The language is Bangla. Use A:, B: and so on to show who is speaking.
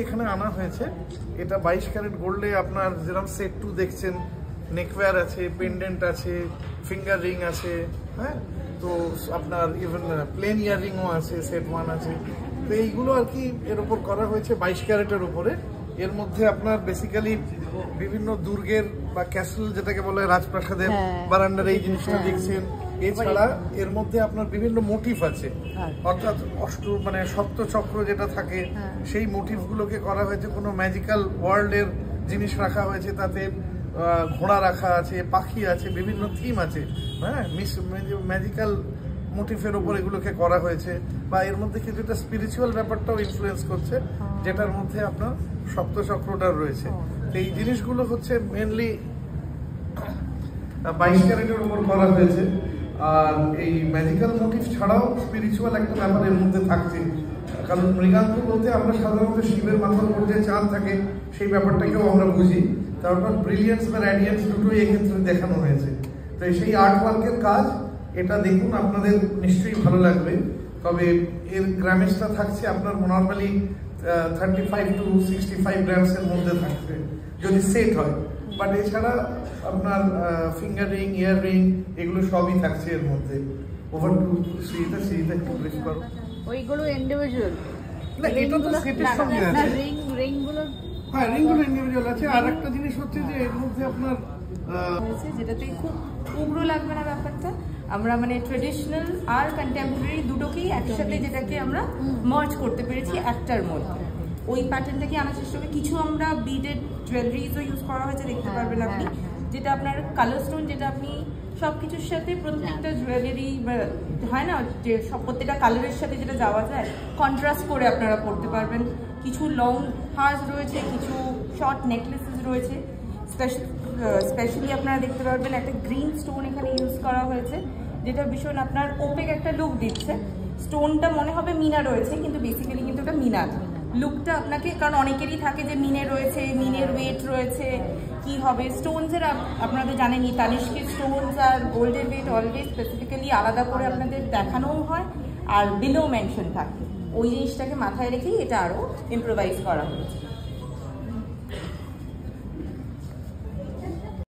A: এখানে আনা হয়েছে। এটা 22 ক্যারেট গোল্ডে আপনার যেরকম সেট 2 দেখছেন, নেকওয়্যার আছে, পেন্ডেন্ট আছে, ফিঙ্গার রিং আছে, হ্যাঁ, তো আপনার ইভেন প্লেন ইয়াররিংও আছে, সেট 1 আছে। তো এইগুলো আর কি এর উপর করা হয়েছে 22 ক্যারেটের উপরে। এর মধ্যে আপনার বেসিক্যালি বিভিন্ন দুর্গের বা ক্যাসেল যেটাকে বলে রাজপ্রাসাদের বারান্দার এই জিনিসটা দেখছেন। এছাড়া এর মধ্যে আপনার বিভিন্ন মোটিভ আছে, অর্থাৎ মানে সপ্তচক্র যেটা থাকে সেই মোটিভগুলোকে করা হয়েছে। কোনো ম্যাজিক্যাল ওয়ার্ল্ডের জিনিস রাখা হয়েছে, তাতে ঘোড়া রাখা আছে, পাখি আছে, বিভিন্ন থিম আছে, হ্যাঁ, ম্যাজিক্যাল মোটিভের উপর এগুলোকে করা হয়েছে। বা এর মধ্যে কিছুটা স্পিরিচুয়াল ব্যাপারটাও ইনফ্লুয়েন্স করছে, যেটার মধ্যে আপনার সপ্তচক্রটা রয়েছে। তো এই জিনিসগুলো হচ্ছে মেনলি 22 ক্যারেটের উপর করা হয়েছে। আর এই ম্যাজিক্যাল মোটিভ ছাড়াও স্পিরিচুয়াল একটা ব্যাপার এর মধ্যে থাকছে, কারণ মৃগাঙ্ক বলতে আমরা সাধারণত শিবের মাথার উপর যে চাঁদ থাকে সেই ব্যাপারটাকেও আমরা বুঝি। তারপর ব্রিলিয়েন্স বা র্যাডিয়েন্স দুটোই এক্ষেত্রে দেখানো হয়েছে। তো সেই আর্ট ওয়ার্কের কাজ, এটা দেখুন, আপনাদের নিশ্চয়ই ভালো লাগবে। তবে এর গ্রামেজটা থাকছে আপনার নর্মালি 35 to 65 গ্রামসের মধ্যে থাকবে যদি সেট হয়। বাট এছাড়া আপনার ফিঙ্গার রিং, ইয়ার রিং এগুলো সবই থাকছে এর মধ্যে। ওভার টু শ্রীতা একটু ব্রিফ করো।
B: ওইগুলো ইন্ডিভিজুয়াল
A: না, এটা তো সেটের সঙ্গে আছে।
B: রিংগুলো,
A: হ্যাঁ, রিংগুলো ইন্ডিভিজুয়াল আছে। আর একটা জিনিস হচ্ছে যে এর মধ্যে আপনার
C: যেটাতে খুব উগ্র লাগবে না ব্যাপারটা। আমরা মানে ট্রেডিশনাল আর কন্টেম্পোরারি দুটোকেই একসাথে যেটাকে আমরা মার্জ করতে পেরেছি একটার মধ্যে। ওই প্যাটার্নটাকে আনার চেষ্টা করি। কিছু আমরা বিডেড জুয়েলারিজও ইউজ করা হয়েছে, দেখতে পারবেন আপনি, যেটা আপনার কালার স্টোন, যেটা আপনি সব কিছুর সাথে প্রত্যেকটা জুয়েলারি হয় না যে সব প্রত্যেকটা কালারের সাথে যেটা যাওয়া যায়, কন্ট্রাস্ট করে আপনারা পড়তে পারবেন। কিছু লং হার্স রয়েছে, কিছু শর্ট নেকলেসেস রয়েছে। স্পেশালি আপনারা দেখতে পারবেন একটা গ্রিন স্টোন এখানে ইউজ করা হয়েছে, যেটা ভীষণ আপনার ওপেক একটা লুক দিচ্ছে। স্টোনটা মনে হবে মিনা রয়েছে, কিন্তু বেসিক্যালি কিন্তু ওটা মিনা না। লুকটা আপনাকে, কারণ অনেকেরই থাকে যে মিনে রয়েছে, মিনের ওয়েট রয়েছে, কি হবে স্টোনসের, আপনাদের জানেনই তানিষ্কের স্টোনস আর গোল্ডের ওয়েট অলওয়েজ স্পেসিফিক্যালি আলাদা করে আপনাদের দেখানোও হয়, আর বিলেও মেনশন থাকে। ওই জিনিসটাকে মাথায় রেখেই এটা আরও ইম্প্রোভাইজ করা হয়েছে।